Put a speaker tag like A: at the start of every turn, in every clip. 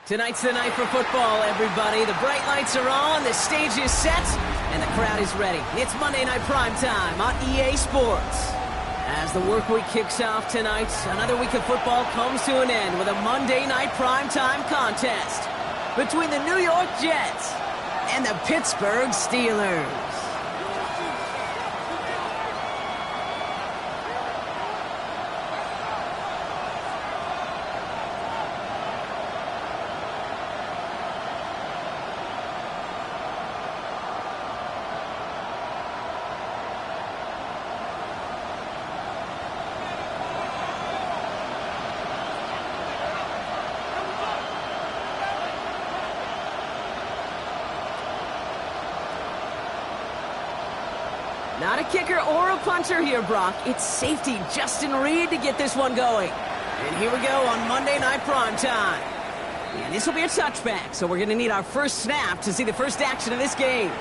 A: Tonight's the night for football, everybody. The bright lights are on, the stage is set, and the crowd is ready. It's Monday Night Primetime on EA Sports. As the work week kicks off tonight, another week of football comes to an end with a Monday Night Primetime contest between the New York Jets and the Pittsburgh Steelers. Not a kicker or a punter here, Brock. It's safety Justin Reed to get this one going. And here we go on Monday Night Primetime. And this will be a touchback, so we're going to need our first snap to see the first action of this game.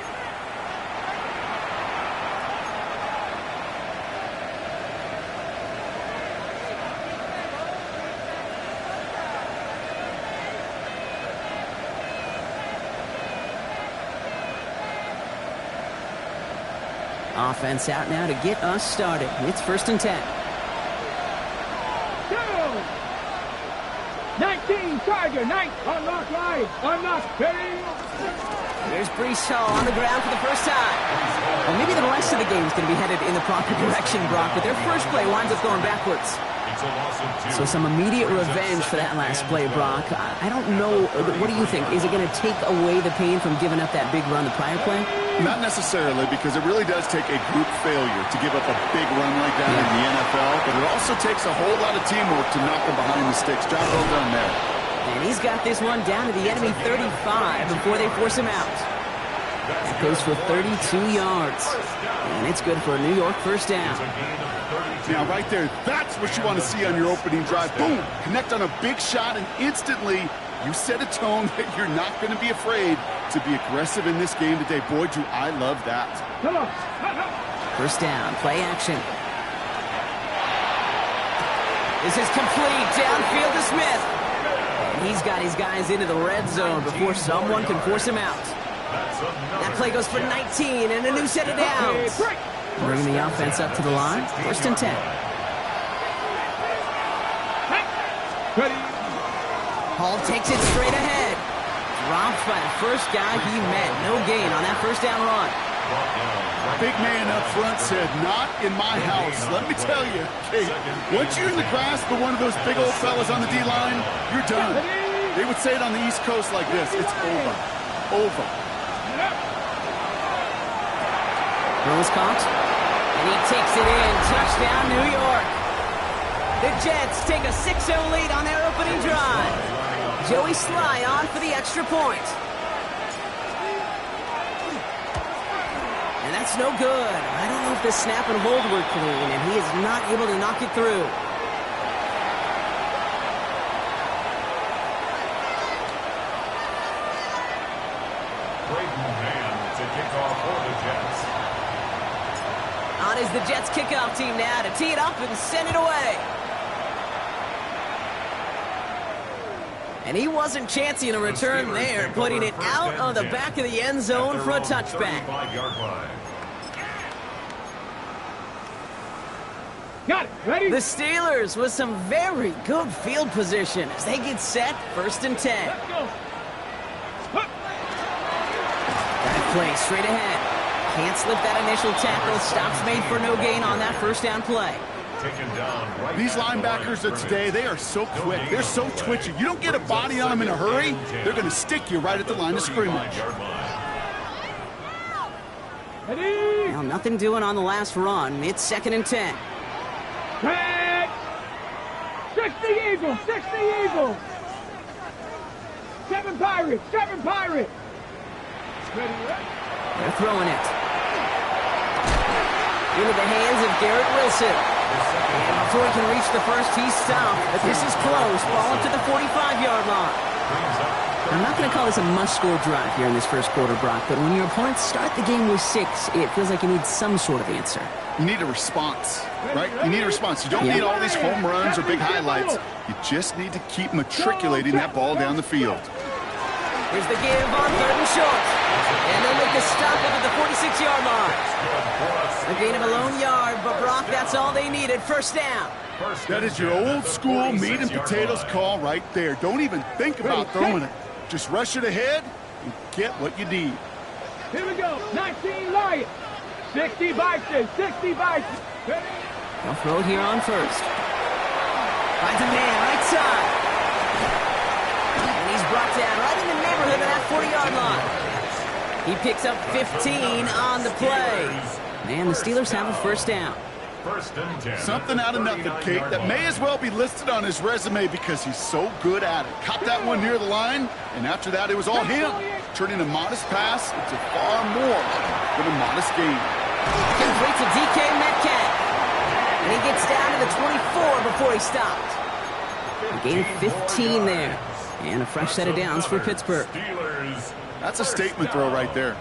A: Offense out now to get us started. It's 1st and 10.
B: Go! 19, Tiger, 9, unlock line, unlock, ready.
A: Here's Breece Hall on the ground for the first time. Well, maybe the rest of the game is going to be headed in the proper direction, Brock, but their first play winds up going backwards. So some immediate revenge for that last play, Brock. I don't know. What do you think? Is it going to take away the pain from giving up that big run the prior play?
C: Not necessarily, because it really does take a group failure to give up a big run like that in the NFL, but it also takes a whole lot of teamwork to knock them behind the sticks. Job well done there.
A: And he's got this one down to the enemy 35 before they force him out. That goes for 32 yards. And it's good for a New York first down.
C: Now, right there, that's what you want to see on your opening drive. Boom! Connect on a big shot, and instantly you set a tone that you're not going to be afraid to be aggressive in this game today. Boy, do I love that.
A: First down, play action. This is complete, downfield to Smith. And he's got his guys into the red zone before someone can force him out. That play goes for 19 and a new set of downs. Bringing the offense up to the line, 1st and 10. Hall takes it straight ahead. Dropped by the first guy he met. No gain on that first down run.
C: Big man up front said, not in my house. Let me tell you, hey, once you're in the grasp of one of those big old fellas on the D-line, you're done. They would say it on the East Coast like this. It's over. Over.
A: Rose caught. And he takes it in. Touchdown, New York. The Jets take a 6-0 lead on their opening drive. Joey Sly on for the extra point. And that's no good. I don't know if the snap and hold were clean, and he is not able to knock it through.
D: Braden Mann to kick off for the Jets.
A: On is the Jets kickoff team now to tee it up and send it away. And he wasn't chancing a return there, putting it out on the back of the end zone for a touchback.
B: Got it, ready?
A: The Steelers with some very good field position as they get set, 1st and 10.
B: Let's go.
A: That play straight ahead. Can't slip that initial tackle. Stops made for no gain on that first down play.
C: These linebackers of today, they are so quick. They're so twitchy. You don't get a body on them in a hurry, they're going to stick you right at the line of scrimmage.
B: Ready?
A: Well, nothing doing on the last run. It's 2nd and 10.
B: Red. 60 Eagles, 60 Eagles. 7 Pirates, 7 Pirates.
A: They're throwing it. Into the hands of Garrett Wilson. And before he can reach the first, he's stopped. But this is close. Ball up to the 45-yard line. I'm not going to call this a must-score drive here in this first quarter, Brock, but when your opponents start the game with 6, it feels like you need some sort of answer.
C: You need a response, right? You need a response. You don't need all these home runs or big highlights. You just need to keep matriculating that ball down the field.
A: Here's the give on 3rd and short. And they'll make the stop up at the 46-yard line. A gain of a lone yard, but Brock, that's all they needed. First down.
C: That is your old school meat and potatoes call right there. Don't even think about throwing it. Just rush it ahead and get what you need.
B: Here we go. 19 Lions. 60 Bison. 60 Bison.
A: They'll throw it here on 1st. Finds a man right side. And he's brought down right in the neighborhood of that 40-yard line. He picks up 15 on the play. And the Steelers have a first down.
C: Something out of nothing, Kate, that may as well be listed on his resume because he's so good at it. Caught that one near the line, and after that, it was all him. Turning a modest pass into far more than a modest gain.
A: Complete to DK Metcalf. And he gets down to the 24 before he stopped. A gain of 15 there. And a fresh set of downs for Pittsburgh.
C: That's a statement throw right there.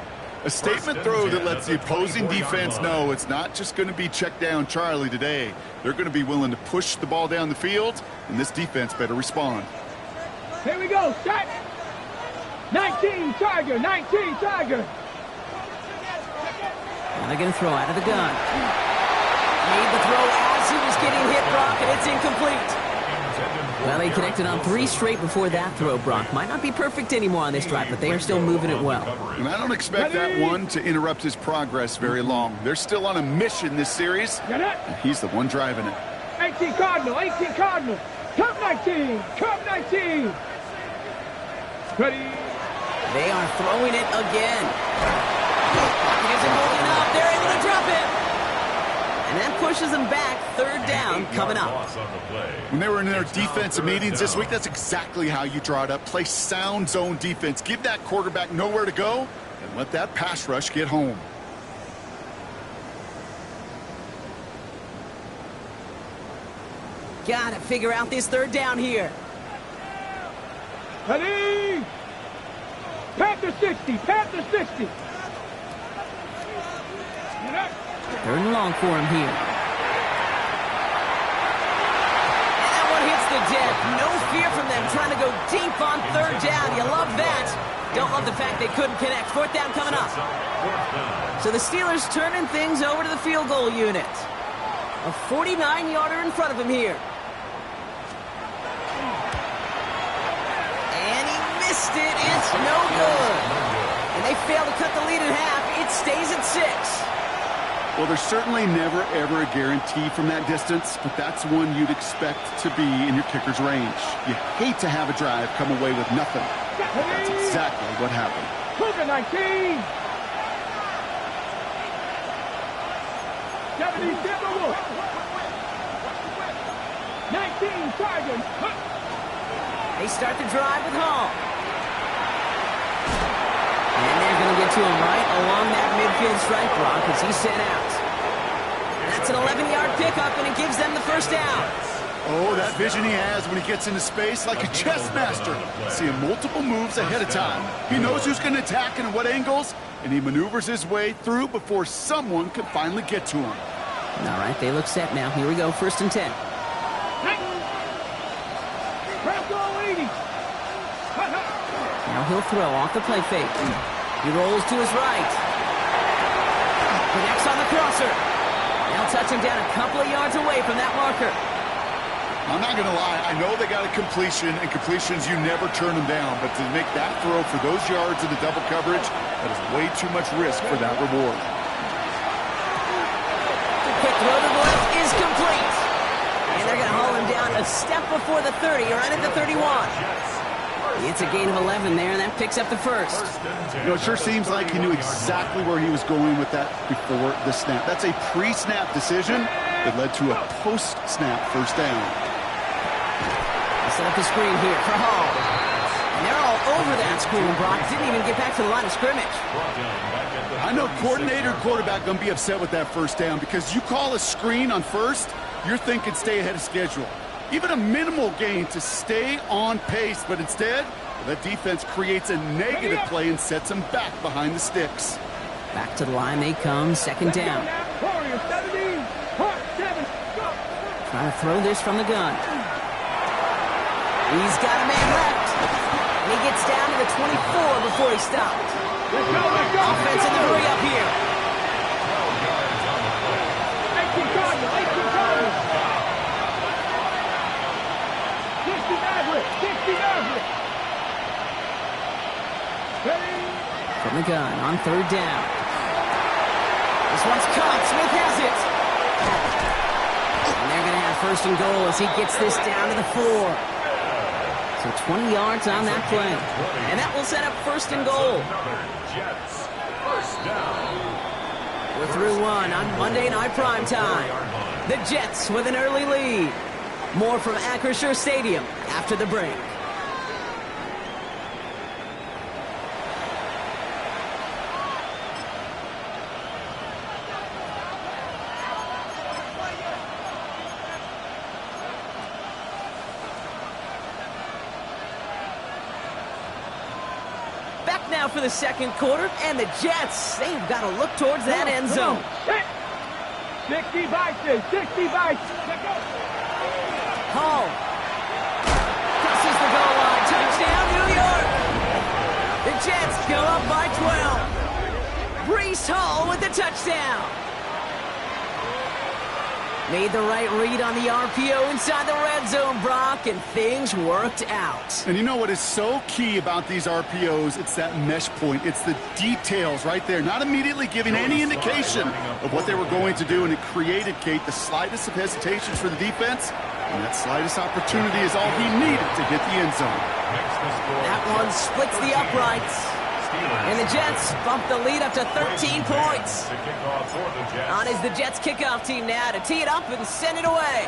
C: A statement throw that lets the opposing defense know it's not just going to be check down Charlie today. They're going to be willing to push the ball down the field, and this defense better respond.
B: Here we go. Shot. 19 Tiger. 19 Tiger.
A: Now they're going to throw out of the gun. Made the throw as he was getting hit, Brock, and it's incomplete. Well, they connected on 3 straight before that throw, Brock. Might not be perfect anymore on this drive, but they are still moving it well.
C: And I don't expect that one to interrupt his progress very long. They're still on a mission this series, and he's the one driving it.
B: 18 Cardinal, 18 Cardinal. Come 19, come 19. Ready.
A: They are throwing it again. It isn't moving up. They're able to drop it. And that pushes them back. 3rd down coming up.
C: When they were in their defensive meetings this week, that's exactly how you draw it up. Play sound zone defense. Give that quarterback nowhere to go and let that pass rush get home.
A: Got to figure out this 3rd down here.
B: Ready. Panther 60, Panther 60.
A: 3rd and long for him here. And that one hits the deck. No fear from them trying to go deep on 3rd down. You love that. Don't love the fact they couldn't connect. 4th down coming up. So the Steelers turning things over to the field goal unit. A 49-yarder in front of him here. And he missed it. It's no good. And they fail to cut the lead in half. It stays at 6.
C: Well, there's certainly never, ever a guarantee from that distance, but that's one you'd expect to be in your kicker's range. You hate to have a drive come away with nothing. That's exactly what happened.
B: 19. 70 Timberwolves. 19 Tigers.
A: They start the drive with Hall. And they're going to get to him right along that midfield stripe, Brock, as he's sent out. That's an 11-yard pickup, and it gives them the first down.
C: Oh, that vision he has when he gets into space like a chess master. Seeing multiple moves ahead of time. He knows who's going to attack and at what angles, and he maneuvers his way through before someone can finally get to him.
A: All right, they look set now. Here we go, 1st and 10. Now he'll throw off the play fake. He rolls to his right. Connects on the crosser. Now touch him down a couple of yards away from that marker.
C: I'm not going to lie. I know they got a completion, and completions, you never turn them down. But to make that throw for those yards in the double coverage, that is way too much risk for that reward.
A: The quick throw to the left is complete. And they're going to haul him down a step before the 30, right at the 31. It's a gain of 11 there, and that picks up the first.
C: You know, it sure seems like he knew exactly where he was going with that before the snap. That's a pre-snap decision that led to a post-snap first down.
A: They set up the screen here for Hall. And they're all over that screen, Brock. Didn't even get back to the line of scrimmage.
C: I know coordinator and quarterback going to be upset with that first down because you call a screen on first, you're thinking stay ahead of schedule. Even a minimal gain to stay on pace, but instead, the defense creates a negative play and sets them back behind the sticks.
A: Back to the line they come, second down. Trying to throw this from the gun. He's got a man left. And he gets down to the 24 before he stopped. Offense in the hurry up here.
B: 18 target, 18 target. 60 Maverick, 60 Maverick.
A: From the gun on third down. This one's caught. Smith has it. And they're going to have first and goal as he gets this down to the 4. So 20 yards on that play. And that will set up first and goal. We're through one on Monday Night Primetime. The Jets with an early lead. More from Acrisure Stadium after the break. Now for the second quarter, and the Jets, they've got to look towards that end zone.
B: 60 Vices, 60 Vices.
A: Hall crosses the goal line. Touchdown, New York. The Jets go up by 12. Breece Hall with the touchdown. Made the right read on the RPO inside the red zone, Brock, and things worked out.
C: And you know what is so key about these RPOs? It's that mesh point. It's the details right there, not immediately giving any indication of what they were going to do, and it created, Kate, the slightest of hesitations for the defense, and that slightest opportunity is all he needed to hit the end zone.
A: That one splits the uprights. And the Jets bump the lead up to 13 points. On is the Jets kickoff team now to tee it up and send it away.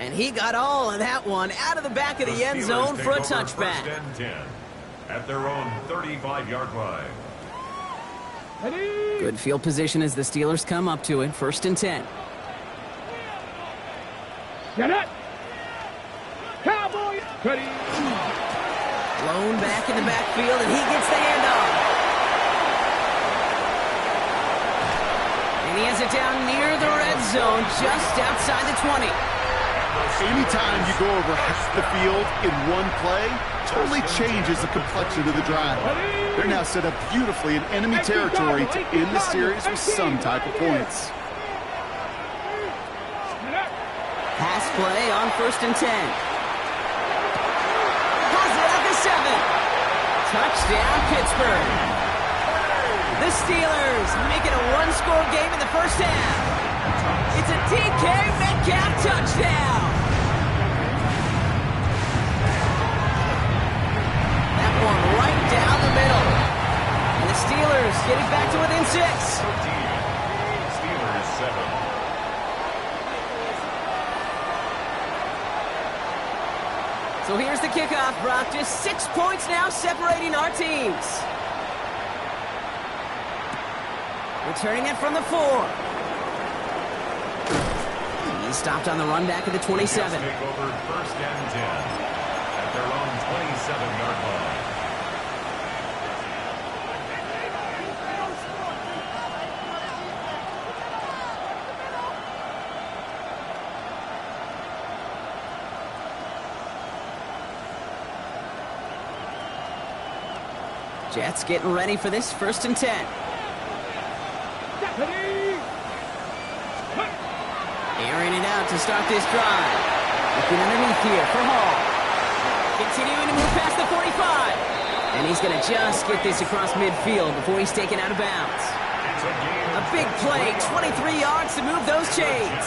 A: And he got all of that one out of the back of the end zone for a touchback.
D: At their own 35-yard line.
A: Good field position as the Steelers come up to it. First and 10.
B: Get it. Cowboys. Ready.
A: Blown back in the backfield, and he gets the handoff. And he has it down near the red zone, just outside the 20.
C: Anytime you go over half the field in one play, totally changes the complexion of the drive. They're now set up beautifully in enemy territory to end the series with some type of points.
A: Pass play on first and 10. Has it at the 7. Touchdown, Pittsburgh. The Steelers make it a one-score game in the first half. It's a DK Metcalf touchdown. That one right down the middle. And the Steelers getting back to within 6.
D: Steelers 7.
A: So here's the kickoff, Brock. Just 6 points now separating our teams. Returning it from the 4. He's stopped on the run back at the 27.
D: Take over first and 10 at their own 27-yard line.
A: Jets getting ready for this first and 10. Airing it out to start this drive. Looking underneath here for Hall. Continuing to move past the 45. And he's going to just get this across midfield before he's taken out of bounds. A big play, 23 yards to move those chains.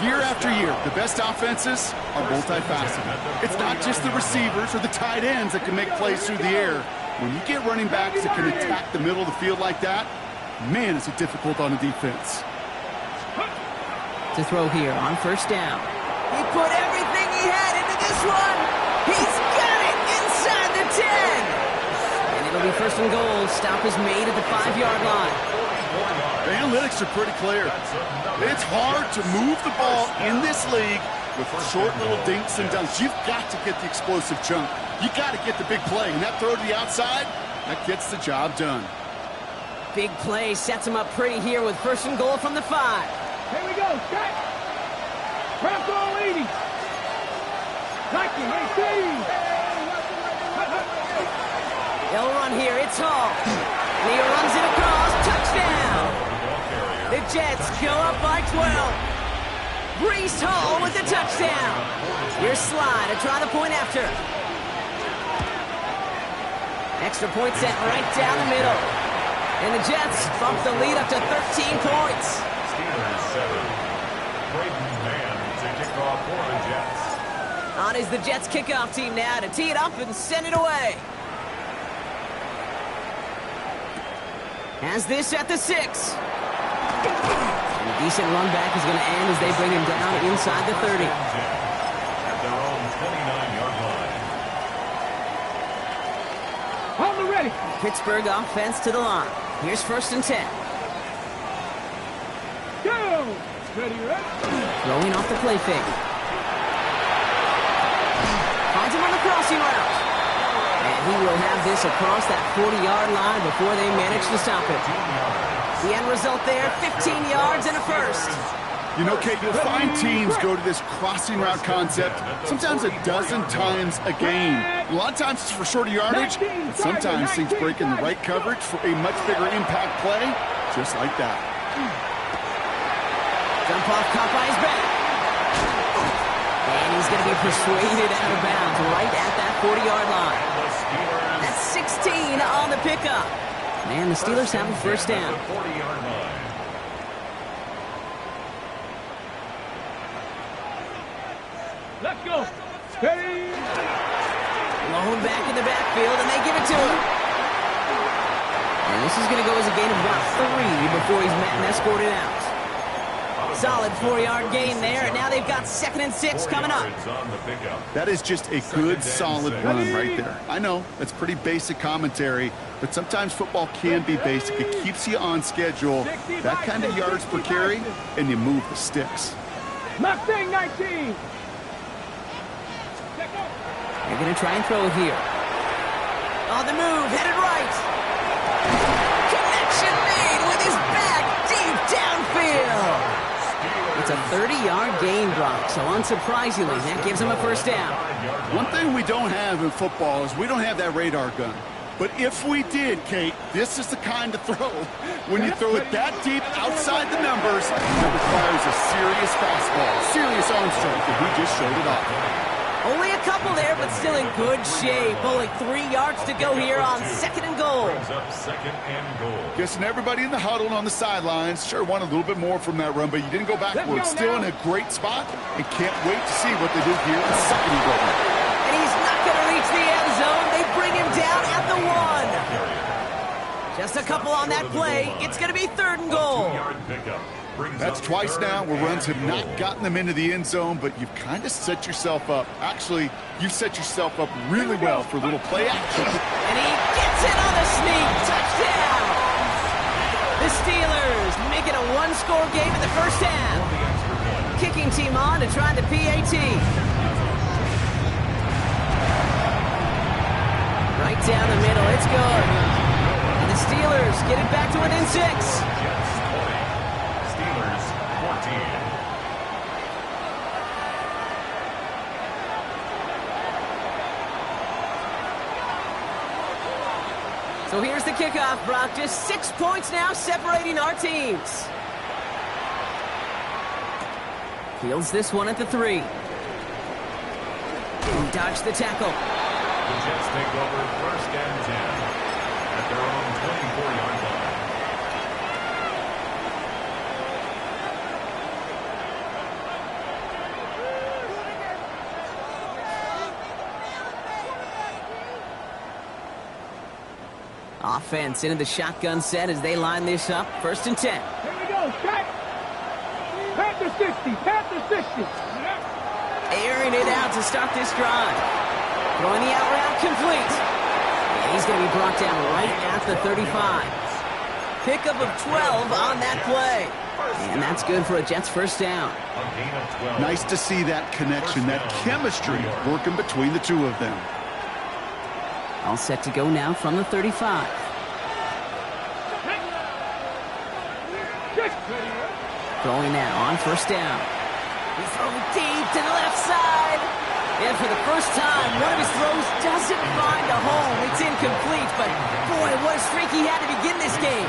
C: Year after year, the best offenses are multifaceted. It's not just the receivers or the tight ends that can make plays through the air. When you get running backs that can attack the middle of the field like that, man, is it difficult on the defense.
A: To throw here on first down. He put everything he had into this one. He's got it inside the 10. And it'll be first and goal. Stop is made at the 5-yard line.
C: The analytics are pretty clear. It's hard to move the ball in this league with short little dinks and dunks. You've got to get the explosive chunk. You got to get the big play. And that throw to the outside, that gets the job done.
A: Big play sets him up pretty here with first and goal from the 5.
B: Here we go, Scott. Craft all 80. 19, 18.
A: They'll run here. It's Hall. And he runs it across. Touchdown. The Jets go up by 12. Breece Hall with the touchdown. Here's Slye to try the point after. Extra point set right down the middle. And the Jets bump the lead up to 13 points.
D: Steelers 7. Braden Mann to kick off for the Jets.
A: On is the Jets kickoff team now to tee it up and send it away. Has this at the 6. And a decent run back is going to end as they bring him down inside the 30.
D: At their own 29-yard line.
B: On the ready.
A: Pittsburgh offense to the line. Here's first and 10.
B: Go. Ready, ready.
A: Throwing off the play fake. Finds him on the crossing route. And he will have this across that 40-yard line before they manage to stop it. The end result there, 15 yards and a first.
C: You know, Kate, you'll find teams go to this crossing route concept sometimes a dozen times a game. A lot of times it's for shorter yardage, but sometimes things break in the right coverage for a much bigger impact play, just like that.
A: Jump off, caught by his back. And he's going to be persuaded out of bounds right at that 40-yard line. That's 16 on the pickup. And the Steelers have a first down.
D: 40-yard line.
B: Let's go. Steady.
A: Lone back in the backfield, and they give it to him. And this is going to go as a gain of about 3 before he's met and escorted out. Solid 4-yard gain there, and now they've got 2nd and 6 coming up.
C: That is just a good, solid run right there. I know, that's pretty basic commentary, but sometimes football can be basic. It keeps you on schedule, that kind of yards per carry, and you move the sticks.
B: Mustang 19.
A: They're going to try and throw it here. On the move, headed right. Connection made with his back deep downfield. It's a 30-yard gain block, so unsurprisingly, that gives him a first down.
C: One thing we don't have in football is we don't have that radar gun. But if we did, Kate, this is the kind of throw. When you throw it that deep outside the numbers, it requires a serious fastball, serious arm strength, and he just showed it off.
A: Only a couple there, but still in good shape. Only 3 yards to go here on 2nd and goal.
D: Brings up 2nd and goal.
C: Guessing everybody in the huddle on the sidelines sure wanted a little bit more from that run, but you didn't go backwards. Still in a great spot, and can't wait to see what they do here in 2nd and goal.
A: And he's not going to reach the end zone. They bring him down at the 1. Just a couple on that play. It's going to be 3rd and goal.
C: That's twice now where runs have not gotten them into the end zone, but you've kind of set yourself up. Actually, you've set yourself up really well for a little play action.
A: And he gets it on the sneak. Touchdown! The Steelers make it a 1-score game in the first half. Kicking team on to try the PAT. Right down the middle. It's good. And the Steelers get it back to within 6. So here's the kickoff, Brock. Just 6 points now separating our teams. Fields this one at the 3. Dodge the tackle.
D: The Jets take over 1st and 10 at their own 24-yard line.
A: Offense into the shotgun set as they line this up. 1st and 10.
B: Here we go, shot. Panther 60, Panther 60.
A: Airing it out to start this drive. Throwing the out route complete. And he's going to be brought down right at the 35. Pickup of 12 on that play. And that's good for a Jets 1st down.
C: Nice to see that connection, that chemistry working between the two of them.
A: All set to go now from the 35. Throwing now on 1st down. He throws deep to the left side. And for the first time, one of his throws doesn't find a home. It's incomplete, but boy, what a streak he had to begin this game.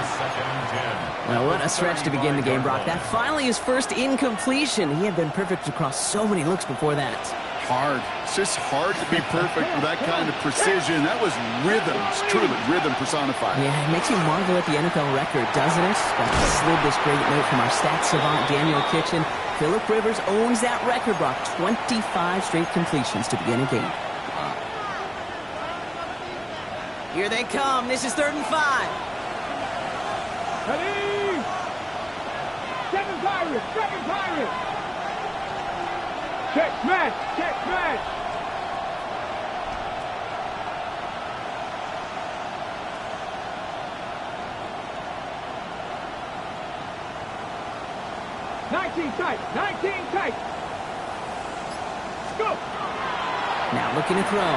A: Well, what a stretch to begin the game, Brock. That finally his first incompletion. He had been perfect across so many looks before that.
C: Hard. It's just hard to be perfect with that kind of precision. That was rhythm. It's truly rhythm personified.
A: Yeah, it makes you marvel at the NFL record, doesn't it? But I slid this great note from our stats savant, Daniel Kitchen. Phillip Rivers owns that record, Brock. 25 straight completions to begin a game. Here they come. This is 3rd and 5.
B: Ready? 7 Pirates, 7 Pirates. Check match, check match. Tight, 19 tight. Go.
A: Now looking to throw.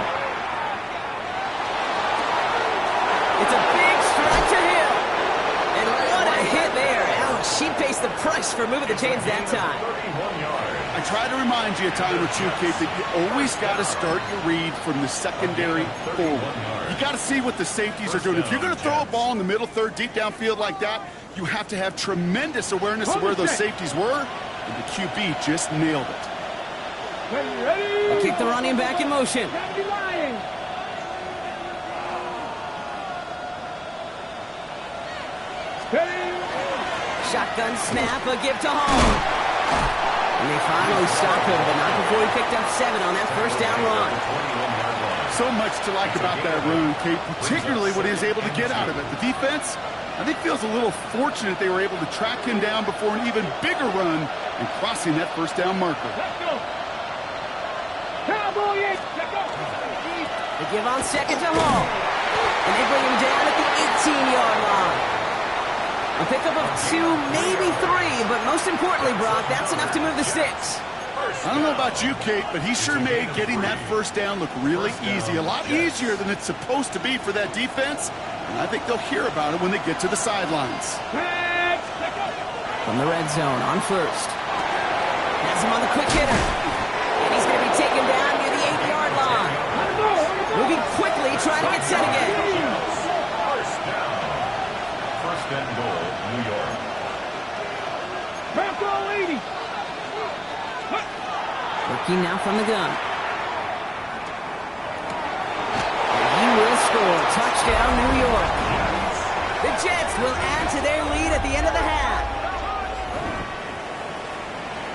A: It's a big strike to him. And what a hit there. Ouch, she pays the price for moving the chains that time.
C: I try to remind you a time or two, Kate, that you always got to start your read from the secondary forward. You got to see what the safeties are doing. If you're going to throw a ball in the middle third, deep downfield like that, you have to have tremendous awareness of where those safeties were, and the QB just nailed it.
B: Ready?
A: Keep the running back in motion. Shotgun snap, a give to home. And they finally stopped him, but not before he picked up 7 on that 1st down run.
C: So much to like about that run, Kate, particularly what he was able to get out of it. The defense, I think, feels a little fortunate they were able to track him down before an even bigger run and crossing that 1st down marker.
B: Let's go. Cowboys, let's go.
A: They give on 2nd to Hall. And they bring him down at the 18-yard line. A pickup of 2, maybe 3, but most importantly, Brock, that's enough to move the sticks.
C: I don't know about you, Kate, but he sure made getting that 1st down look really easy. A lot easier than it's supposed to be for that defense. And I think they'll hear about it when they get to the sidelines.
A: From the red zone on 1st. Has him on the quick hitter. And he's going to be taken down near the 8-yard line. Moving quickly, trying to get set again.
D: 1st down. 1st and goal, New York.
B: Bronco 80.
A: Working now from the gun. He will score. Touchdown, New York. The Jets will add to their lead at the end of the half.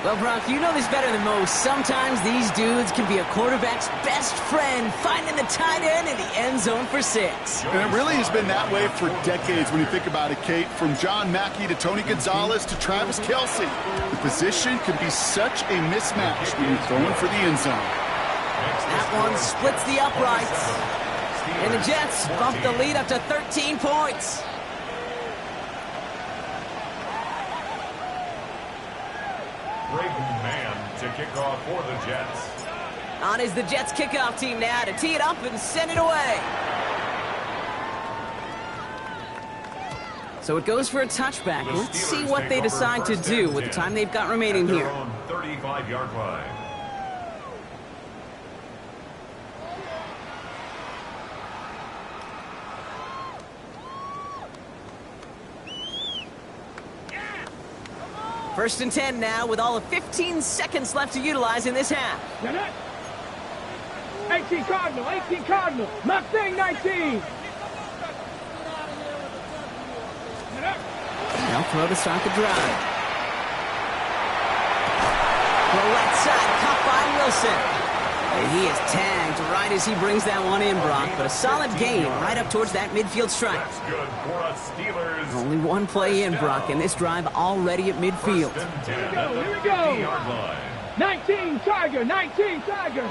A: Well, Brock, you know this better than most. Sometimes these dudes can be a quarterback's best friend, finding the tight end in the end zone for 6.
C: And it really has been that way for decades when you think about it, Kate. From John Mackey to Tony Gonzalez to Travis Kelce. The position can be such a mismatch when you're throwing for the end zone.
A: That one splits the uprights. And the Jets bump the lead up to 13 points.
D: Braden Mann to kick off for the Jets.
A: On is the Jets kickoff team now to tee it up and send it away. So it goes for a touchback. Let's see what they decide to do with the time they've got remaining here.
D: 35-yard line.
A: First and 10 now with all of 15 seconds left to utilize in this half.
B: 18 Cardinal, 18 Cardinal. Mustang 19.
A: Now throw to start the drive. The right side caught by Wilson. And he is tagged right as he brings that one in, Brock. But a solid gain right up towards that midfield stripe.
D: That's good for us Steelers.
A: Only one play in, Brock, and this drive already at midfield.
B: Here we go. 19 Tiger, 19 Tiger.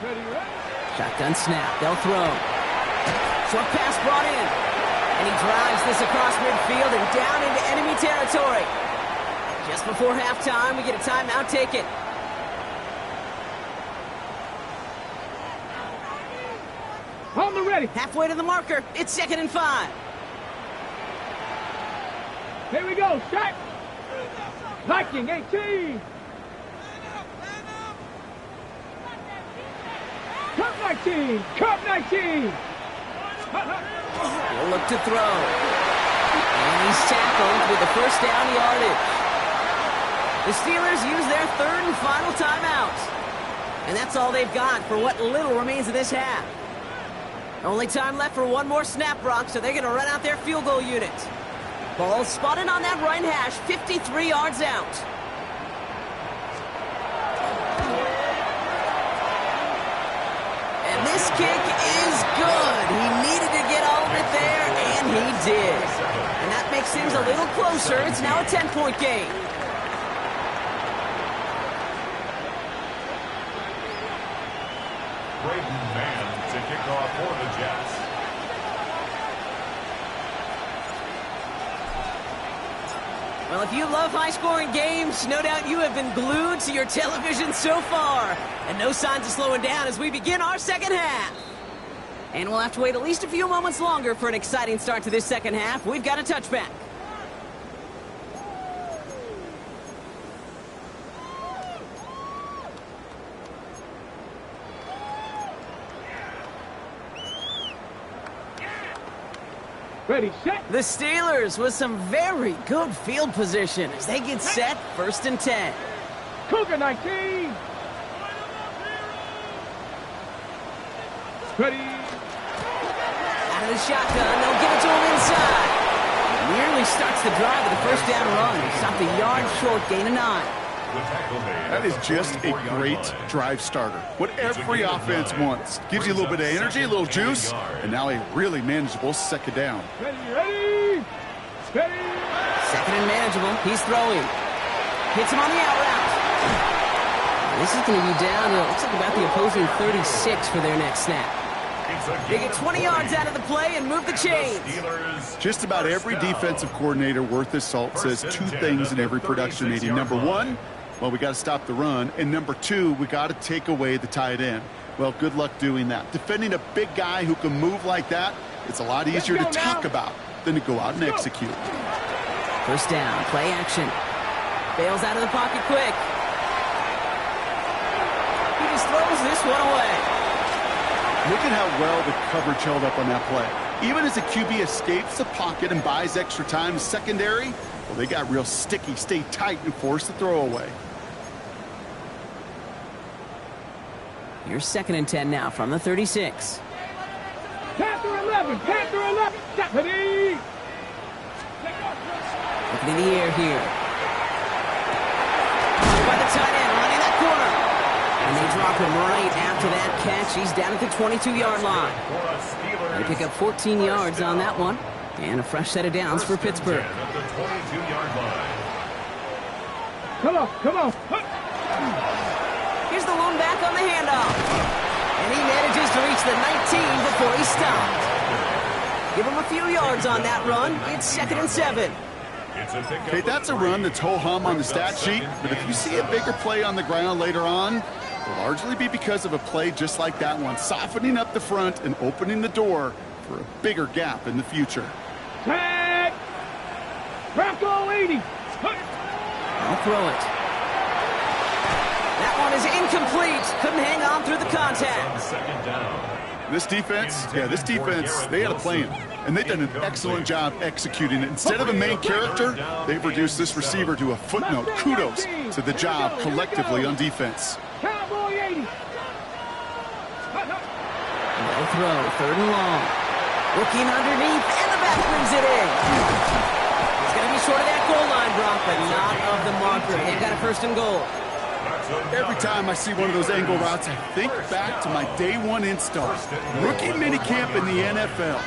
B: Ready, ready.
A: Shotgun snap, they'll throw. Short pass brought in. And he drives this across midfield and down into enemy territory. Just before halftime, we get a timeout taken.
B: On the ready.
A: Halfway to the marker, it's 2nd and 5.
B: Here we go, shot. Viking 18. Cup 19. Cup 19.
A: He'll look to throw. And he's tackled with the first down yardage. The Steelers use their 3rd and final timeout. And that's all they've got for what little remains of this half. Only time left for one more snap, Brock, so they're going to run out their field goal unit. Ball spotted on that right hash, 53 yards out. And this kick is good. He needed to get all of it there, and he did. And that makes things a little closer. It's now a 10-point game.
D: Braden Mann to kick off for the Jets.
A: Well, if you love high-scoring games, no doubt you have been glued to your television so far. And no signs of slowing down as we begin our second half. And we'll have to wait at least a few moments longer for an exciting start to this second half. We've got a touchback.
B: Ready, set.
A: The Steelers with some very good field position as they get set, 1st and 10.
B: Cougar 19. Ready.
A: Out of the shotgun, they'll give it to him inside. Nearly starts the drive with a first down run. Stopped a yard short, gain of 9.
C: That is just a great drive starter. What every offense wants. Gives you a little bit of energy, a little juice, and now a really manageable 2nd down.
B: Ready, ready. Ready.
A: 2nd and manageable. He's throwing. Hits him on the out route. This is going to be down to, looks like about the opposing 36 for their next snap. They get 20 yards out of the play and move the chains.
C: Just about every defensive coordinator worth his salt says 2 things in every production meeting. Number 1, well, we got to stop the run. And number 2, we got to take away the tight end. Well, good luck doing that. Defending a big guy who can move like that, it's a lot easier to talk about than to go out and execute.
A: First down, play action. Bails out of the pocket quick. He just throws this one away.
C: Look at how well the coverage held up on that play. Even as the QB escapes the pocket and buys extra time secondary, well, they got real sticky, stay tight, and force the throw away.
A: Here's 2nd and 10 now from the 36.
B: Panther 11. Panther 11. Ready.
A: Looking in the air here. By the tight end, running that corner. And they drop him right after that catch. He's down at the 22-yard line. They pick up 14 yards on that one. And a fresh set of downs for Pittsburgh.
B: Come on, come on.
A: Here's the lone back on the handoff. And he manages to reach the 19 before he stopped. Give him a few yards on that run. It's 2nd and 7.
C: Okay, that's a run that's ho-hum on the stat sheet, but if you see a bigger play on the ground later on, it'll largely be because of a play just like that one, softening up the front and opening the door for a bigger gap in the future.
B: Tag! Bronco 80.
A: I'll throw it. That one is incomplete. Couldn't hang on through the contact.
C: This defense, they had a plan. And they've done an excellent job executing it. Instead of a main character, they've reduced this receiver to a footnote. Kudos to the job collectively on defense.
B: Cowboy 80.
A: No throw, 3rd and long. Looking underneath, and the back brings it in. He's going to be short of that goal line, Brock, but not of the marker. They've got a 1st and goal.
C: Every time I see one of those angle routes, I think back to my day one install. Rookie minicamp in the NFL.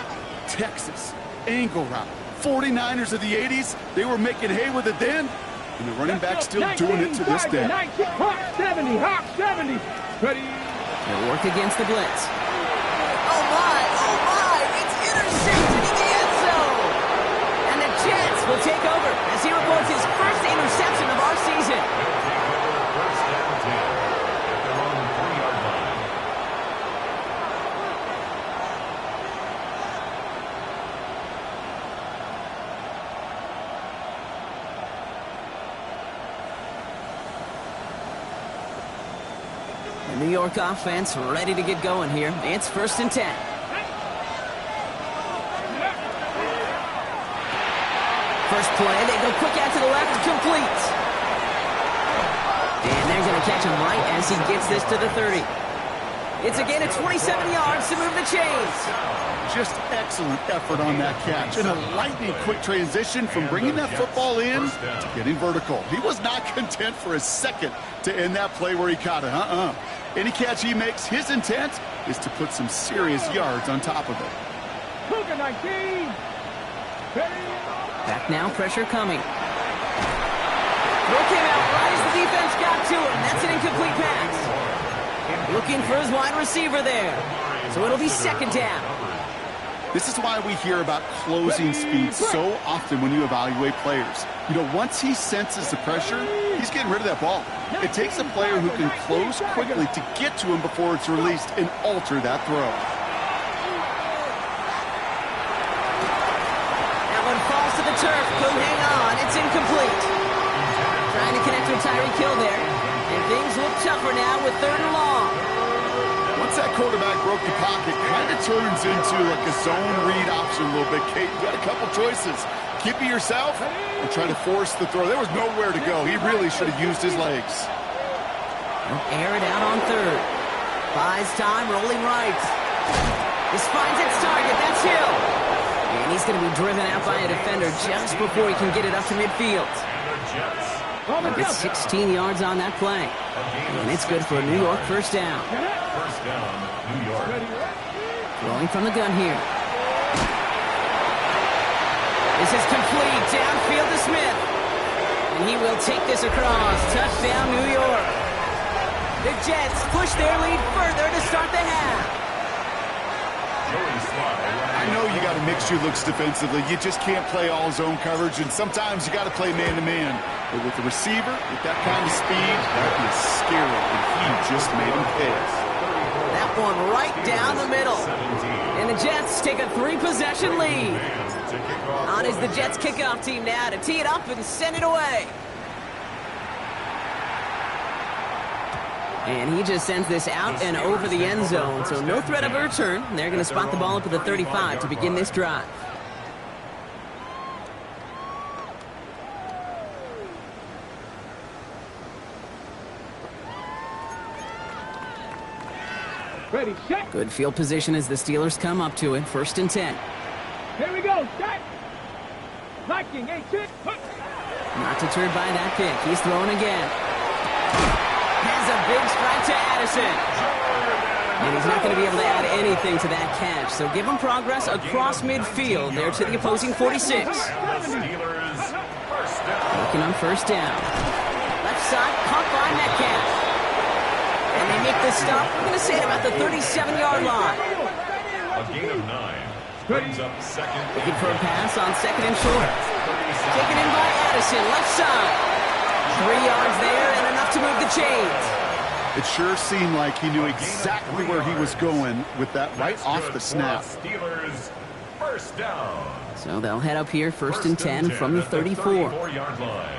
C: Texas, angle route. 49ers of the 80s, they were making hay with it then, and the running back still doing it to this day.
B: Hawk 70, Hawk 70. Ready?
A: They'll work against the blitz. Oh my, it's intercepted in the end zone. And the Jets will take over as he reports his first interception of our season.
D: First down 10 at their own 3-yard line.
A: The New York offense ready to get going here. It's 1st and 10. First play, they go quick out to the left, complete. And they're going to catch him right as he gets this to the 30. It's a gain of 27 yards to move the chains.
C: Just excellent effort on that catch. And a lightning quick transition from bringing that football in to getting vertical. He was not content for a second to end that play where he caught it. Any catch he makes, his intent is to put some serious yards on top of it.
B: Cougar 19.
A: Back now, pressure coming. Throw came out right as the defense got to him. That's an incomplete pass. Looking for his wide receiver there. So it'll be 2nd down.
C: This is why we hear about closing speed so often when you evaluate players. You know, once he senses the pressure, he's getting rid of that ball. It takes a player who can close quickly to get to him before it's released and alter that throw.
A: That one falls to the turf. Couldn't hang on. It's incomplete. Trying to connect with Tyreek Hill there. And things look tougher now with 3rd and long.
C: Once that quarterback broke the pocket, kind of turns into like a zone read option a little bit. Kate, you got a couple choices. Keep it yourself or try to force the throw. There was nowhere to go. He really should have used his legs.
A: They'll air it out on 3rd. Buys time, rolling right. This finds its target. That's Hill. And he's going to be driven out by a defender just before he can get it up to midfield. It's 16 yards on that play. And it's good for a New York 1st down.
D: First down, New York.
A: Throwing from the gun here. This is complete. Downfield to Smith. And he will take this across. Touchdown, New York. The Jets push their lead further to start the half.
C: I know you got to mix your looks defensively. You just can't play all zone coverage, and sometimes you got to play man-to-man. But with the receiver, with that kind of speed, that is scary, and he just made him pay.
A: That one right down the middle. And the Jets take a 3-possession lead. On is the Jets kickoff team now to tee it up and send it away. And he just sends this out and over the end zone, so no threat of a return. They're going to spot the ball up at the 35 to begin this drive.
B: Ready, set.
A: Good field position as the Steelers come up to it. 1st and 10.
B: Here we go, set. Viking, 8-6.
A: Not deterred by that pick. He's throwing again. Has a big strike to Addison. And he's not going to be able to add anything to that catch. So give him progress across midfield there to the opposing 46. Looking on 1st down. Left side, caught by Metcalf. And they make this stop, I'm going to say, at about the 37-yard line.
D: A gain of 9. Brings up 2nd.
A: Looking for a pass on 2nd and short. Taken in by Addison, left side. 3 yards there and enough to move the chains.
C: It sure seemed like he knew exactly where he was going with that right off the snap.
D: Steelers, 1st down.
A: So they'll head up here, 1st and 10 from the 34.
D: 34-yard line.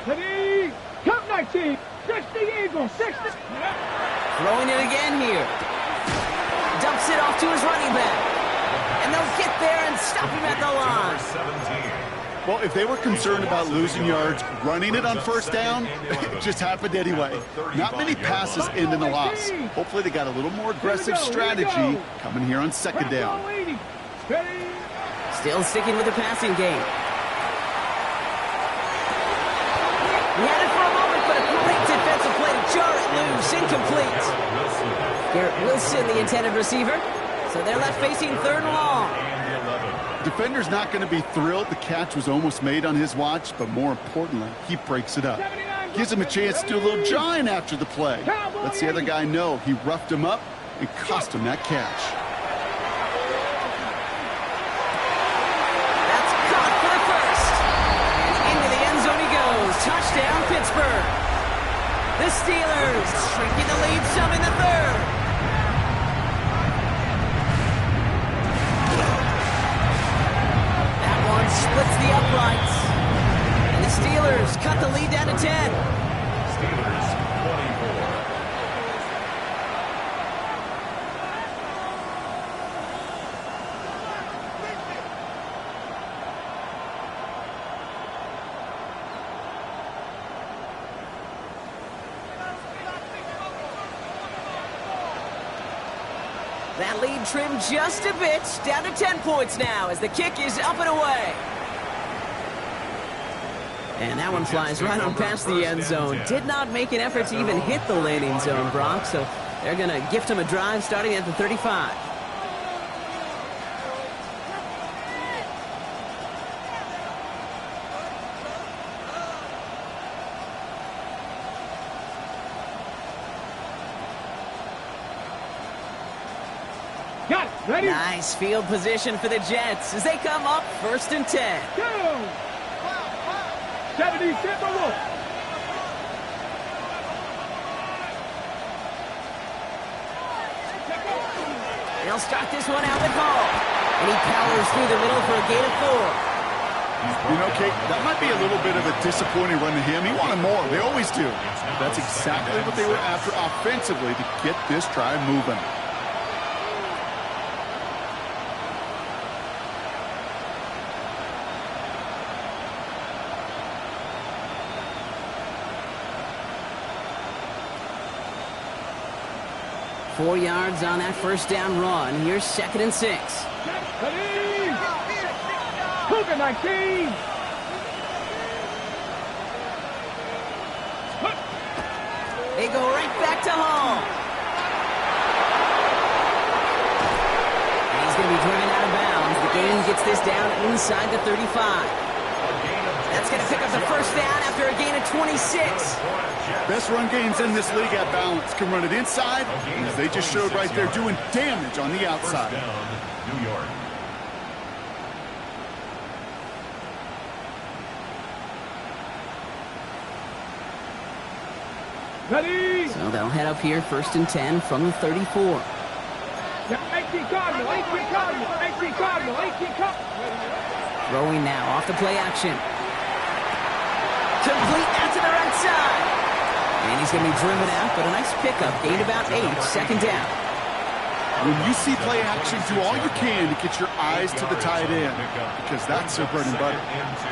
B: Ready, count 19. 60 Eagles, 60.
A: Throwing it again here. Dumps it off to his running back. And they'll get there and stop him at the line.
D: 17.
C: Well, if they were concerned about losing yards, running it on 1st down, it just happened anyway. Not many passes end in a loss. Hopefully they got a little more aggressive strategy coming here on 2nd down.
A: Still sticking with the passing game. He had it for a moment, but a great defensive play to jar it loose. Incomplete. Garrett Wilson, the intended receiver. So they're left facing 3rd and long.
C: Defender's not going to be thrilled the catch was almost made on his watch, but more importantly, he breaks it up. Gives him a chance to do a little jawing after the play. Lets the other guy know he roughed him up and cost him that catch.
A: That's caught for the first. And into the end zone he goes. Touchdown, Pittsburgh. The Steelers shrinking the lead some in the 3rd. Splits the uprights. And the Steelers cut the lead down to 10.
D: Steelers 24.
A: That lead trimmed just a bit, down to 10 points now as the kick is up and away. And that one flies right on past the end zone. Did not make an effort to even hit the landing zone, Brock, so they're going to gift him a drive starting at the 35.
B: Got it. Ready?
A: Nice field position for the Jets as they come up 1st and 10.
B: Go! 70, step over.
A: They'll start this one out with Hall. And he powers through the middle for a gain of 4.
C: You know, Kate, that might be a little bit of a disappointing run to him. He wanted more. They always do. That's exactly what they were after offensively to get this drive moving.
A: Four yards on that first down run. Here's 2nd and 6.
B: Ready? Cougar 19.
A: They go right back to Hall. And he's going to be driven out of bounds. The gain gets this down inside the 35. That's going to pick up the first down after a gain of 26.
C: Best run games in this league at balance. Can run it inside, and as they just showed right there, doing damage on the outside.
D: New York.
B: Ready?
A: So they'll head up here 1st and 10 from the 34.
B: Yeah, 18 Cardinal, 18 Cardinal, 18 Cardinal, 18 Cardinal.
A: Throwing now off the play action. Complete out to the right side. And he's going to be driven out, but a nice pickup. Gained about 8, 2nd down.
C: When you see play action, do all you can to get your eyes to the tight end, because that's their bread and butter.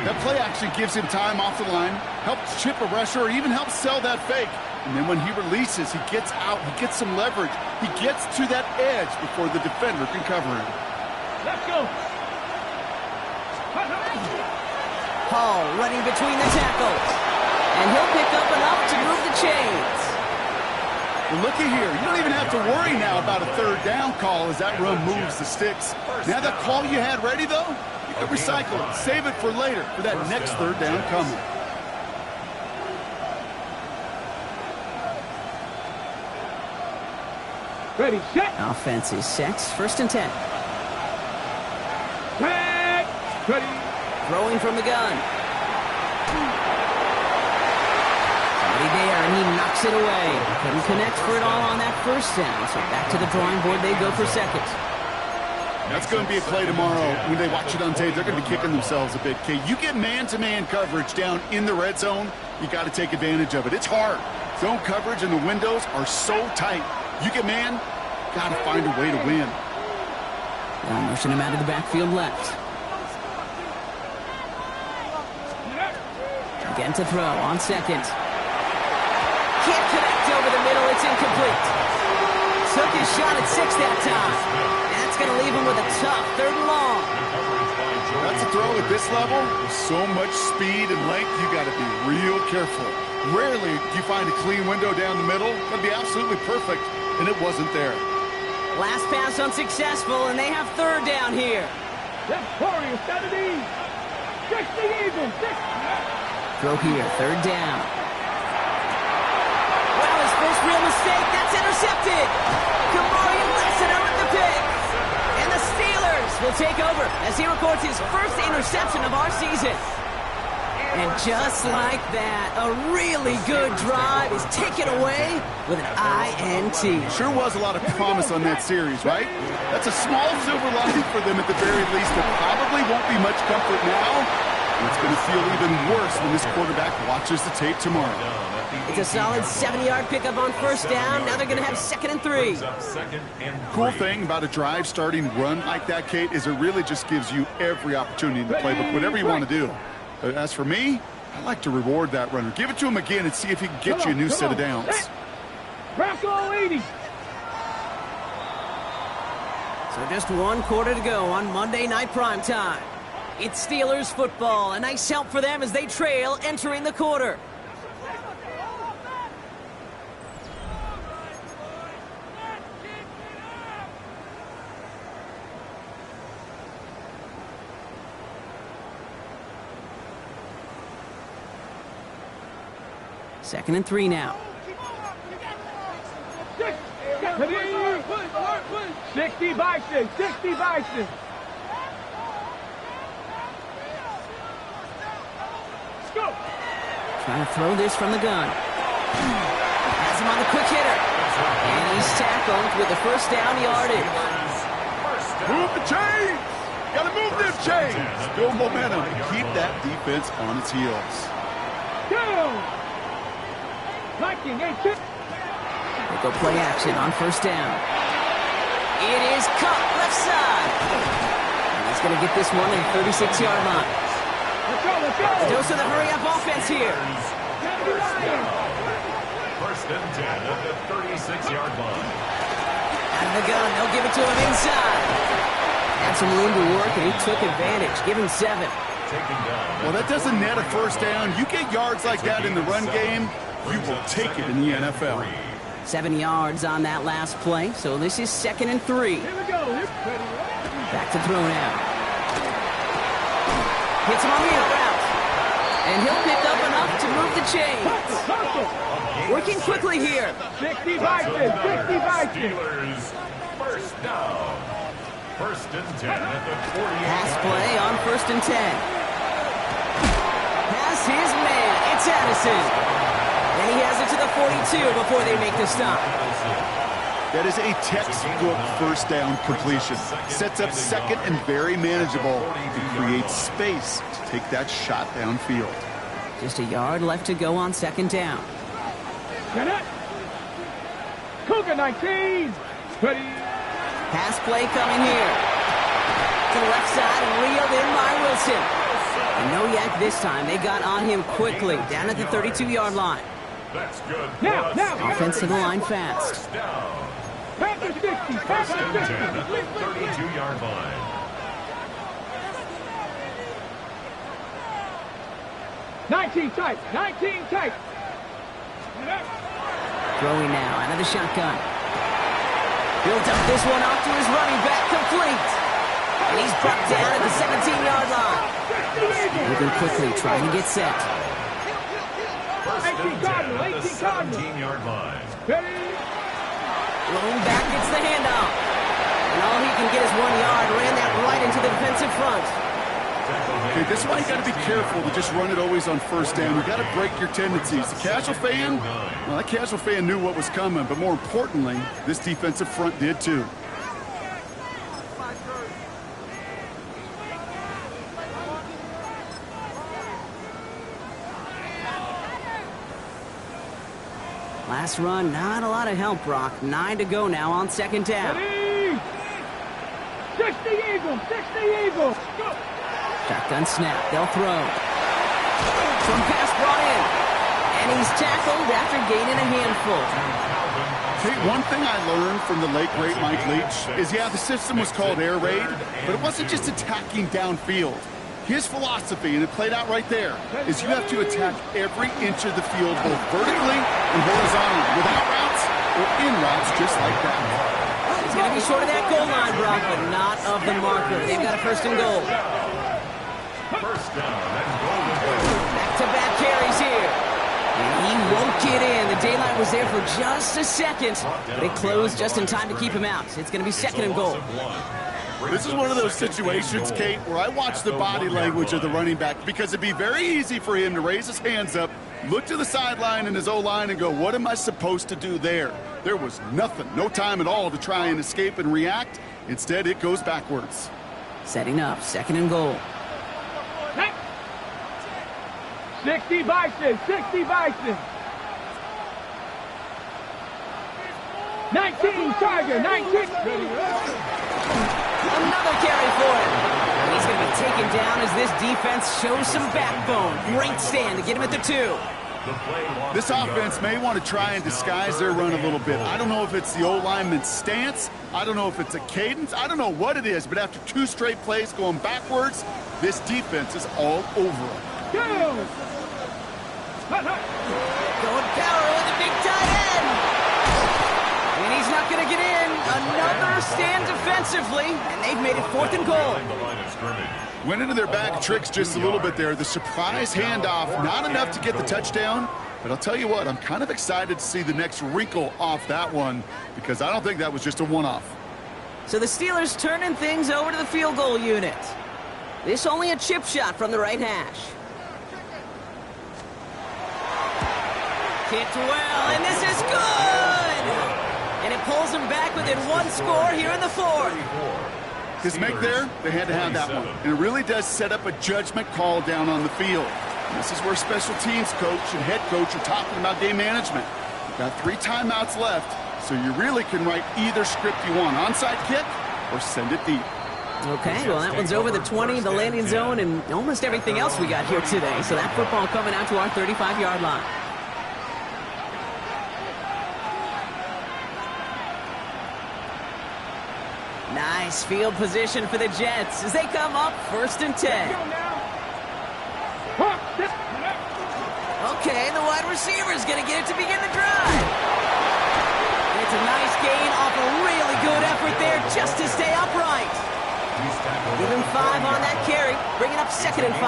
C: That play action gives him time off the line, helps chip a rusher, or even helps sell that fake. And then when he releases, he gets out, he gets some leverage. He gets to that edge before the defender can cover him.
B: Let's go.
A: Hall running between the tackles. And he'll pick up enough to move the chains.
C: Well, look at here. You don't even have to worry now about a 3rd down call as that run moves the sticks. Now that call you had ready, though, you can recycle it. Save it for later for that next 3rd down coming.
B: Ready, set.
A: Offense is set. 1st and 10.
B: Set. Ready.
A: Throwing from the gun. Somebody there, and he knocks it away. Couldn't connect for it all on that first down. So back to the drawing board they go for 2nd.
C: That's going to be a play tomorrow. When they watch it on tape, they're going to be kicking themselves a bit. Okay, you get man-to-man coverage down in the red zone, you got to take advantage of it. It's hard. Zone coverage and the windows are so tight. You get man, got to find a way to win.
A: They'll motion him out of the backfield left. Again to throw on 2nd. Can't connect over the middle. It's incomplete. Took his shot at 6 that time. That's going to leave him with a tough 3rd and long.
C: That's a throw at this level. With so much speed and length, you got to be real careful. Rarely do you find a clean window down the middle. That'd be absolutely perfect, and it wasn't there.
A: Last pass unsuccessful, and they have third down here.
B: Victorious 70. 60 Eagles. 60.
A: Throw here, third down. Well, his first real mistake, that's intercepted. Kamari Lassiter with the pick. And the Steelers will take over as he records his first interception of our season. And just like that, a really good drive is taken away with an INT.
C: Sure was a lot of promise on that series, right? That's a small silver lining for them at the very least. There probably won't be much comfort now. It's going to feel even worse when this quarterback watches the tape tomorrow.
A: It's a solid 70-yard pickup on first down. Now they're going to have 2nd and 3.
C: Cool thing about a drive starting run like that, Kate, is it really just gives you every opportunity in the playbook, whatever you want to do. As for me, I like to reward that runner. Give it to him again and see if he can get you a new set of downs.
B: Bronco 80.
A: So just 1 quarter to go on Monday Night Primetime. It's Steelers football. A nice help for them as they trail entering the quarter. Second and 3 now.
B: 60 Bison. 60 Bison. Go.
A: Trying to throw this from the gun. Has him on the quick hitter. And he's tackled with the first down yardage.
C: Move the chains! Gotta move them chains! Build momentum and keep that defense on its heels.
B: Go. 19-18.
A: They go play action on first down. It is cut left side. And he's going to get this one at the 36-yard line.
B: Let's go, let's go.
A: A dose of the hurry-up offense here.
D: First and 10 at the 36-yard line.
A: Out of the gun, they'll give it to him inside. Had some room to work, and he took advantage. Give him 7.
C: Well, that doesn't net a first down. You get yards like that in the run game, you will take it in the NFL.
A: 7 yards on that last play, so this is 2nd and 3.
B: Here we go.
A: Back to throw now. Hits him on the out route. And he'll pick up enough to move the chains. Working quickly here.
B: 60 Bison. 60 Bison.
D: Steelers first down. First and 10 at the 48.
A: Pass play on first and 10. Pass his man. It's Addison. And he has it to the 42 before they make the stop.
C: That is a textbook first down completion. Sets up second and very manageable to create space to take that shot downfield.
A: Just a yard left to go on 2nd down.
B: Get it. Cougar 19. Ready.
A: Pass play coming here. To the left side and reeled in by Wilson. And no yak this time. They got on him quickly down at the 32-yard line.
D: That's good.
B: Now.
A: Offense to the line fast.
D: First down.
B: Panther 60.
D: First and 10
B: Panther
D: at the 32-yard line.
B: 19 tight. 19 tight.
A: Throwing now out of the shotgun. He'll dump this one off to his running back, complete. And he's brought down at the 17-yard line. Moving quickly, trying to get set.
D: First and 10 at the 17-yard line.
B: Ready.
A: Rolling back gets the handoff. And all he can get is 1 yard. Ran that right into the defensive front.
C: Okay, this is why you got to be careful to just run it always on first down. You got to break your tendencies. The casual fan, well, that casual fan knew what was coming, but more importantly, this defensive front did too.
A: Last run, not a lot of help, Brock. 9 to go now on 2nd down.
B: Ready. 60 Eagles. 60 Eagles. Go.
A: Shotgun snap. They'll throw. Some pass brought in. And he's tackled after gaining a handful.
C: Hey, one thing I learned from the late, great Mike Leach is, yeah, the system was called air raid, but it wasn't just attacking downfield. His philosophy, and it played out right there, is you have to attack every inch of the field, both vertically and horizontally, without routes or in routes, just like that.
A: He's going to be short of that goal line, Brock, but not of the marker. They've got a first and goal.
D: First down and goal.
A: Back-to-back carries here. And he won't get in. The daylight was there for just a second, but it closed just in time to keep him out. It's going to be second and goal.
C: This is one of those situations, Kate, where I watch the body language of the running back, because it'd be very easy for him to raise his hands up, look to the sideline and his O-line and go, what am I supposed to do there? There was nothing, no time at all to try and escape and react. Instead, it goes backwards.
A: Setting up, second and goal.
B: 60 Bison, 60 Bison. 19 Charger, 19.
A: Another carry for him. And he's going to be taken down as this defense shows some backbone. Great stand to get him at the 2.
C: This offense may want to try and disguise their run a little bit. I don't know if it's the O-lineman's stance. I don't know if it's a cadence. I don't know what it is, but after 2 straight plays going backwards, this defense is all over them.
A: Going power with the big tight end. And he's not going to get in. Another stand defensively, and they've made it 4th and goal.
C: Went into their bag of tricks just a little bit there. The surprise handoff, not enough to get the touchdown. But I'll tell you what, I'm kind of excited to see the next wrinkle off that one, because I don't think that was just a one-off.
A: So the Steelers turning things over to the field goal unit. This only a chip shot from the right hash. Kicked well, and this is good! And it pulls them back within 1 score here in the 4th.
C: His make there, they had to have that one. And it really does set up a judgment call down on the field. And this is where special teams coach and head coach are talking about game management. You've got 3 timeouts left, so you really can write either script you want. Onside kick or send it deep.
A: Okay, well, that one's over the 20, the landing zone, and almost everything else we got here today. So that football coming out to our 35-yard line. Nice field position for the Jets as they come up 1st and 10. Okay, the wide receiver's going to get it to begin the drive. And it's a nice gain off a really good effort there just to stay upright. Give him 5 on that carry, bringing up 2nd and 5.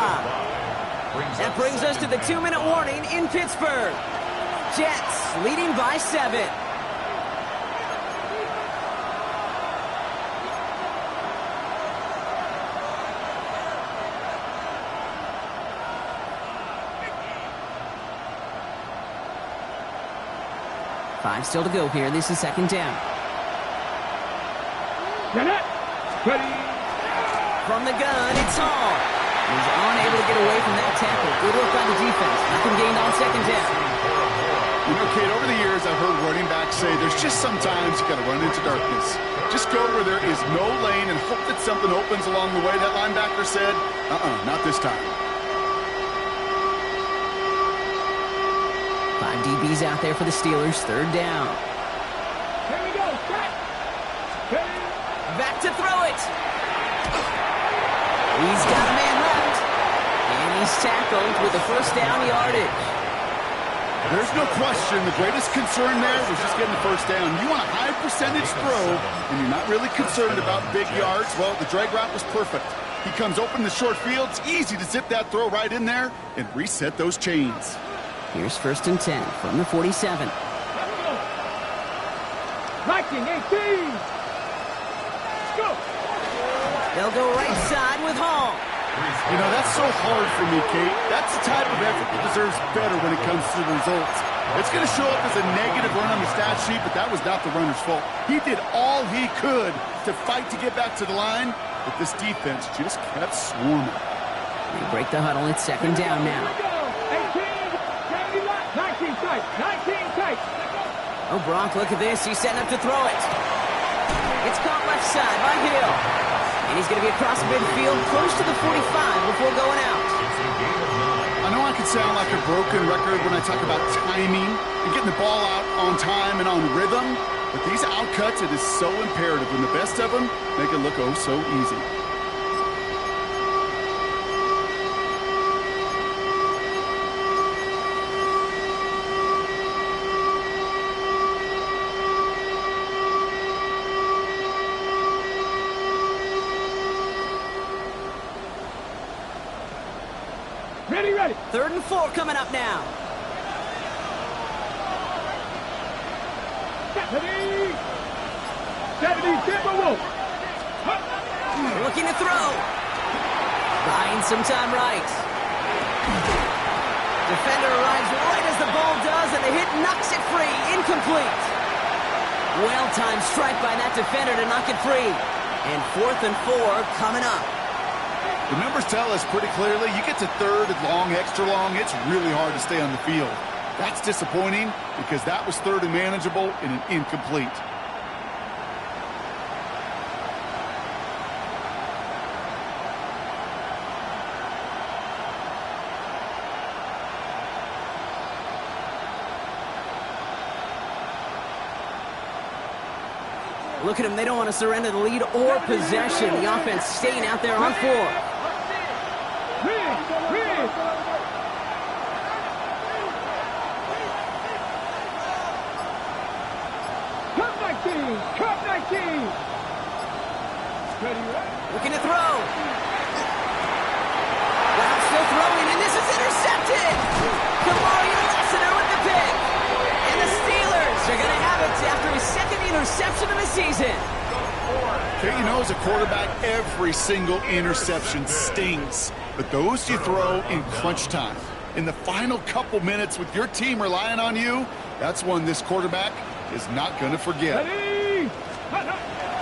A: That brings us to the 2-minute warning in Pittsburgh. Jets leading by 7. Five still to go here. This is 2nd down. From the gun, it's Hall. He's unable to get away from that tackle. Good work on the defense. Nothing gained on 2nd down.
C: You know, Kate, over the years, I've heard running backs say there's just sometimes you got to run into darkness. Just go where there is no lane and hope that something opens along the way. That linebacker said, not this time.
A: 5 DBs out there for the Steelers. 3rd down.
B: Here we go.
A: Back to throw it. He's got a man left. And he's tackled with the 1st down yardage.
C: There's no question the greatest concern there was just getting the 1st down. You want a high percentage throw, and you're not really concerned about big yards. Well, the drag route was perfect. He comes open the short field. It's easy to zip that throw right in there and reset those chains.
A: Here's 1st and 10 from the 47.
B: 19-18. Go.
A: They'll go right side with Hall.
C: You know, that's so hard for me, Kate. That's the type of effort that deserves better when it comes to the results. It's going to show up as a negative run on the stat sheet, but that was not the runner's fault. He did all he could to fight to get back to the line, but this defense just kept swarming.
A: They break the huddle. It's 2nd down now.
B: 19 tight. 19 tight.
A: Oh, Brock, look at this. He's setting up to throw it. It's caught left side by Hill. And he's going to be across midfield, close to the 45 before going out.
C: I know I can sound like a broken record when I talk about timing and getting the ball out on time and on rhythm, but these outcuts, it is so imperative. When the best of them make it look oh so easy.
B: Ready, ready.
A: 3rd and 4 coming up now.
B: Ready. 70, Timberwolves.
A: Looking to throw. Buying some time right. Defender arrives right as the ball does, and the hit knocks it free. Incomplete. Well-timed strike by that defender to knock it free. And 4th and 4 coming up.
C: The numbers tell us pretty clearly, you get to 3rd and long, extra long, it's really hard to stay on the field. That's disappointing because that was 3rd and manageable and an incomplete.
A: Look at them. They don't want to surrender the lead or possession. The offense staying out there on 4.
B: Cup 19. Cup 19. Ready, ready.
A: Looking to throw. Brown still throwing, and this is intercepted. Kamari Lassiter with the pick. And the Steelers are going to have it after his 2nd interception of the season.
C: Okay, you know, as a quarterback, every single interception stings. But those you throw in crunch time. In the final couple minutes with your team relying on you, that's one this quarterback is not going to forget.
B: Ready.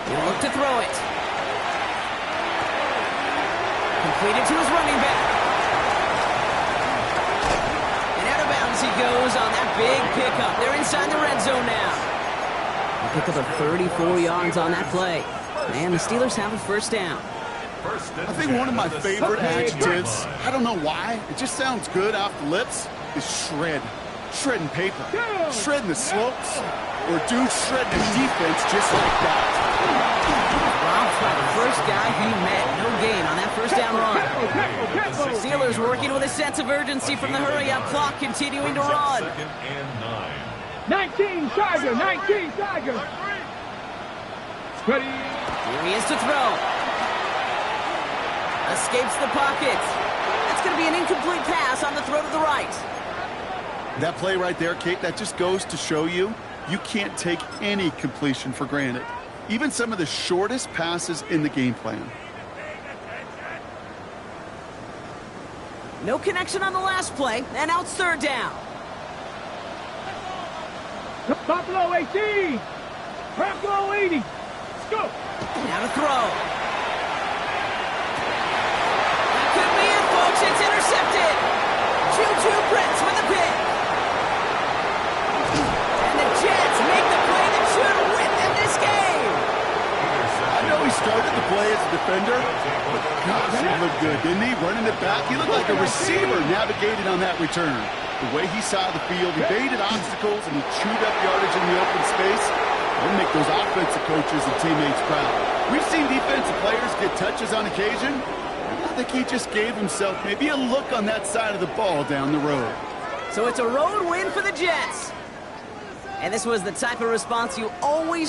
A: He'll look to throw it. Completed to his running back. And out of bounds he goes on that big pickup. They're inside the red zone now. He picked up a 34 yards on that play. And the Steelers have a 1st down.
C: I think one of my favorite adjectives, I don't know why, it just sounds good off the lips, is shred. Shredding paper. Shredding the slopes. Or dude shredding the defense just like that.
A: Robbed by the first guy he met. No gain on that 1st down run. Steelers working with a sense of urgency from the hurry-up clock, continuing to run.
D: 2nd and 9.
B: 19 Tiger. 19 Tiger. Ready.
A: Here he is to throw. Escapes the pocket. That's going to be an incomplete pass on the throw to the right.
C: That play right there, Kate, that just goes to show you, you can't take any completion for granted. Even some of the shortest passes in the game plan.
A: No connection on the last play, and now it's 3rd down.
B: Buffalo 18. Bronco 80. Let's go.
A: Now to throw. That could be it, folks. It's intercepted. Juju Brents with the pick. And the Jets make the play that should win them this game.
C: I know he started the play as a defender, but gosh, he looked good, didn't he? Running it back, he looked like a receiver navigating on that return. The way he saw the field, he baited obstacles, and he chewed up yardage in the open space. It'll make those offensive coaches and teammates proud. We've seen defensive players get touches on occasion. I think he just gave himself maybe a look on that side of the ball down the road.
A: So it's a road win for the Jets. And this was the type of response you always